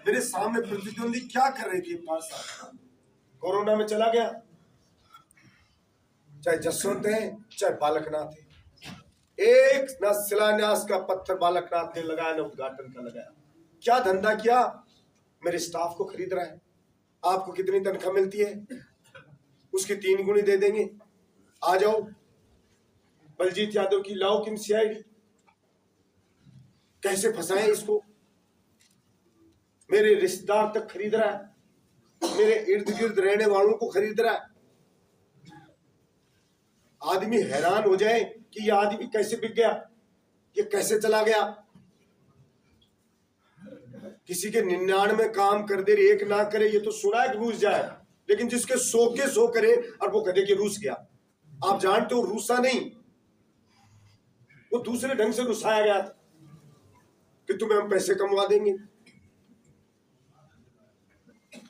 मेरे सामने प्रतिद्वंदी क्या कर रही थी 5 साल, कोरोना में चला गया। चाहे जसवंत है चाहे बालकनाथ है, एक ना शिलान्यास का पत्थर बालकनाथ ने लगाया ना उद्घाटन का लगाया। क्या धंधा किया? मेरे स्टाफ को खरीद रहा है। आपको कितनी तनख्वाह मिलती है? उसकी 3 गुनी दे देंगे। आ जाओ, बलजीत यादव की लाओ किन सीआईडी, कैसे फंसाएं इसको। मेरे रिश्तेदार तक खरीद रहा है, मेरे इर्द गिर्द रहने वालों को खरीद रहा है। आदमी हैरान हो जाए कि ये आदमी कैसे बिक गया, ये कैसे चला गया। किसी के 99 काम कर दे, एक ना करे, ये तो सुना है कि रूस जाए, लेकिन जिसके 100 के 100 करे और वो कहते कि रूस गया। आप जानते हो रूसा नहीं, वो दूसरे ढंग से रुसाया गया था कि तुम्हें हम पैसे कमवा देंगे,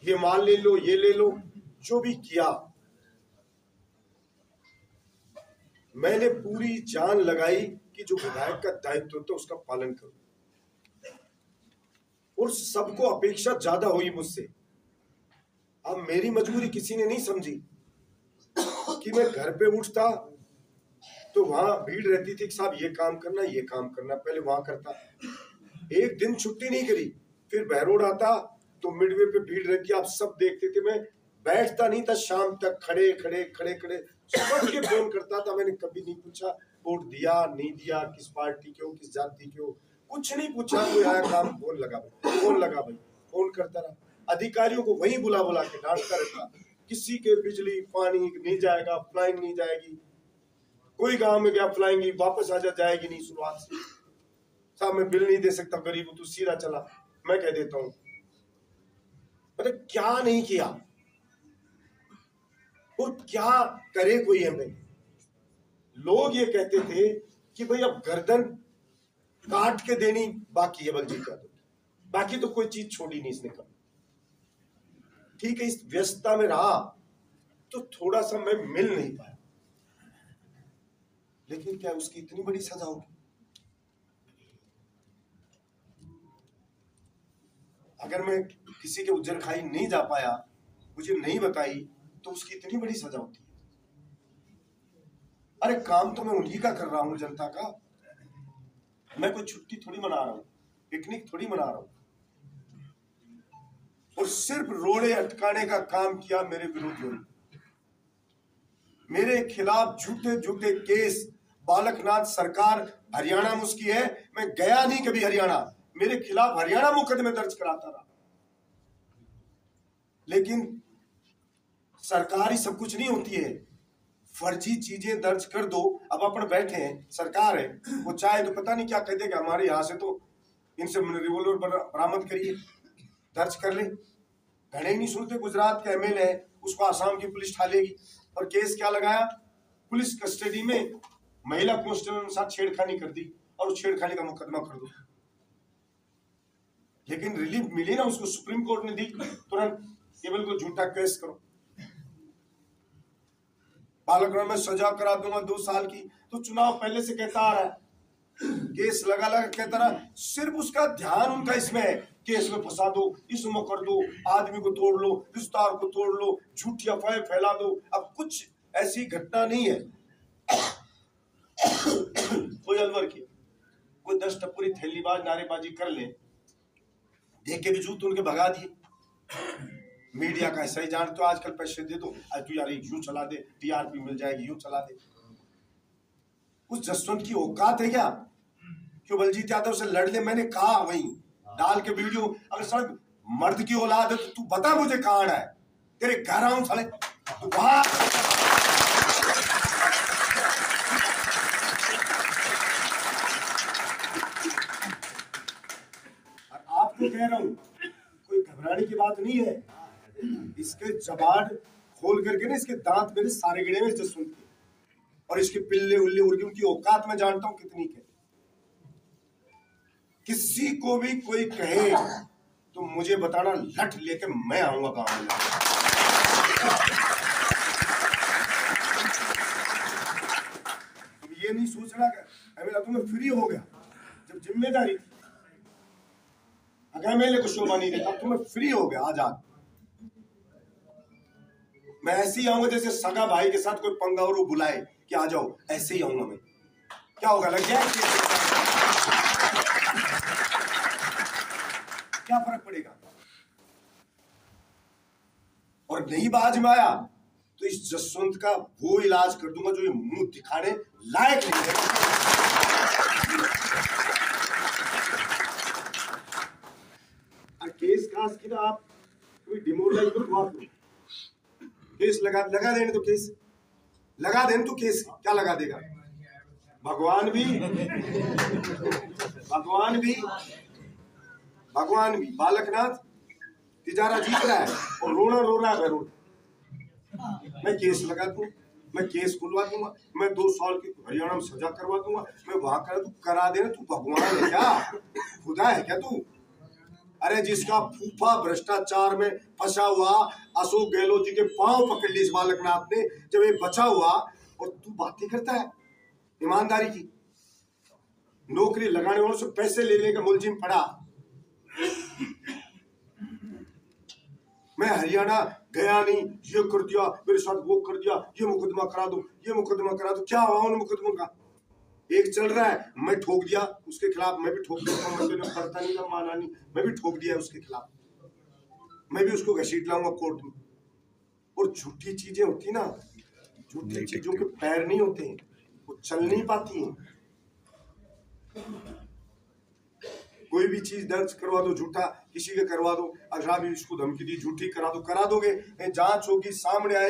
ये माल ले लो, ये ले लो। जो भी किया, मैंने पूरी जान लगाई कि जो विधायक का दायित्व होता है उसका पालन करूं, और सबको अपेक्षा ज्यादा हुई मुझसे। अब मेरी मजबूरी किसी ने नहीं समझी कि मैं घर पे उठता तो वहां भीड़ रहती थी कि साहब ये काम करना, ये काम करना, पहले वहां करता, एक दिन छुट्टी नहीं करी। फिर बहरोड आता तो मिडवे पे भीड़ रहती, आप सब देखते थे। मैं बैठता नहीं था शाम तक, खड़े खड़े खड़े खड़े सबके फोन करता था। मैंने कभी नहीं पूछा वोट दिया नहीं दिया, किस पार्टी के हो, किस जाति के हो, कुछ नहीं पूछा। कोई आया काम, फोन लगा भाई, फोन लगा भाई, फोन करता रहा। अधिकारियों को वही बुला बुला के डांटता रहता, किसी के बिजली पानी नहीं जाएगा, फ्लाइंग नहीं जाएगी, कोई गांव में गया फ्लाइंग वापस आ जाएगी नहीं शुरुआत से। साहब मैं बिल नहीं दे सकता, गरीब हूं, तू सीधा चला, मैं कह देता हूं। मतलब क्या नहीं किया, और क्या करे कोई हमें। लोग ये कहते थे कि भाई अब गर्दन काट के देनी बाकी है बलजीत यादव, बाकी तो कोई चीज छोड़ी नहीं इसने कभी। ठीक है, इस व्यस्तता में रहा तो थोड़ा सा मैं मिल नहीं पाया, लेकिन क्या उसकी इतनी बड़ी सजा होगी? अगर मैं किसी के उज्जर खाई नहीं जा पाया, मुझे नहीं बताई, तो उसकी इतनी बड़ी सजा होती है। अरे काम तो मैं उन्हीं का कर रहा हूं, जनता का। मैं कोई छुट्टी थोड़ी मना रहा हूं, पिकनिक थोड़ी मना रहा हूं। और सिर्फ रोड़े अटकाने का काम किया मेरे विरोधियों ने। मेरे खिलाफ झूठे झूठे केस, बालकनाथ सरकार हरियाणा में उसकी है, मैं गया नहीं कभी हरियाणा, मेरे खिलाफ हरियाणा मुकदमे दर्ज कराता रहा। लेकिन सरकार ही सब कुछ नहीं होती है, फर्जी चीजें दर्ज कर दो। अब अपन बैठे हैं, सरकार है, वो चाहे तो पता नहीं क्या कह देगा, हमारे यहां से तो इनसे रिवॉल्वर बरामद करिए, दर्ज कर ले। घड़े नहीं सुनते, गुजरात का एमएलए है, उसको आसाम की पुलिस ठा लेगी। और केस क्या लगाया, पुलिस कस्टडी में महिला कांस्टेबल के साथ छेड़खानी कर दी, और उस छेड़खानी का मुकदमा कर दो। लेकिन रिलीफ मिली ना उसको, सुप्रीम कोर्ट ने दी तुरंत, ये बिल्कुल झूठा केस करो, बालकनाथ में सजा करा दूंगा 2 साल की। तो चुनाव पहले से कहता आ रहा है, केस लगा लगा कहता रहा। सिर्फ उसका ध्यान उनका इसमें है, केस में फंसा दो, इसमें कर दो, आदमी को तोड़ लो, विस्तार को तोड़ लो, झूठी अफवाहें फैला दो। अब कुछ ऐसी घटना नहीं है कोई अलवर की, कोई 10 टप्पुरी थैलीबाज नारेबाजी कर ले, देख के भी जूत उनके भगा दिए। मीडिया का ऐसा ही जानते हो, आजकल पैसे दे दो, आज तू यार यूं चला दे, टीआरपी मिल जाएगी, यूं चला दे। उस जसवंत की औकात है क्या क्यों बलजीत यादव से लड़ ले? मैंने कहा वही डाल के वीडियो, अगर सड़क मर्द की औलाद है तो तू बता मुझे कहां है, तेरे घर आऊं साले, तू वहां। और आपको कह रहा हूं, कोई घबराने की बात नहीं है। इसके जबान खोल करके ना, इसके दांत मेरे सारे गिरे हुए जसवंत के, और इसके पिल्ले उल्ले उड़ गए। उनकी औकात मैं जानता हूं कितनी है। किसी को भी कोई कहे तो मुझे बताना, लठ लेके मैं आऊंगा गांव में। तुम ये नहीं सोचना कि तुम्हें फ्री हो गया, जब जिम्मेदारी थी। अगर मेले को शोभा नहीं देता, तुम्हें फ्री हो गया आजाद। मैं ऐसे ही आऊंगा जैसे सगा भाई के साथ कोई पंगा और वो बुलाए कि आ जाओ, ऐसे ही आऊंगा मैं। क्या होगा, लग जाए क्या फर्क पड़ेगा? और नहीं बाज में आया तो इस जसवंत का वो इलाज कर दूंगा जो ये मुंह दिखाने लायक नहीं है। केस कास की ना आप कोई डिमोरलाइज तो बात नहीं। केस लगा देने तो केस लगा देने तो केस क्या लगा देगा? भगवान भी बालकनाथ तिजारा जीत रहा है और रोना रो रहा है भैरून। मैं केस लगा दूं, मैं केस खुलवा दूंगा, मैं 2 साल की हरियाणा में सजा करवा दूंगा, मैं वहां करा देना। तू भगवान है क्या? खुदा है क्या तू? अरे जिसका फूफा भ्रष्टाचार में फंसा हुआ अशोक गहलोत जी के पांव पकड़ ली इस बालकनाथ ने जब ये बचा हुआ, और तू बातें करता है ईमानदारी की। नौकरी लगाने वालों से पैसे लेने का मुलजिम पड़ा। मैं हरियाणा गया नहीं, ये कर दिया मेरे साथ, वो कर दिया, ये मुकदमा करा दो, ये मुकदमा करा दो। क्या हुआ उन मुकदमों का? एक चल रहा है, मैं ठोक दिया उसके खिलाफ, मैं भी ठोक दिया, मैं करता नहीं था, माना नहीं, मैं भी ठोक दिया उसके खिलाफ, मैं भी उसको घसीट लाऊंगा कोर्ट में। और झूठी चीजें होती ना, झूठी चीजों के पैर नहीं होते हैं, वो चल नहीं पाती हैं। कोई भी चीज दर्ज करवा दो झूठा, किसी के करवा दो, अगर इसको धमकी दी झूठी करा दो, करा दोगे, जांच होगी, सामने आए।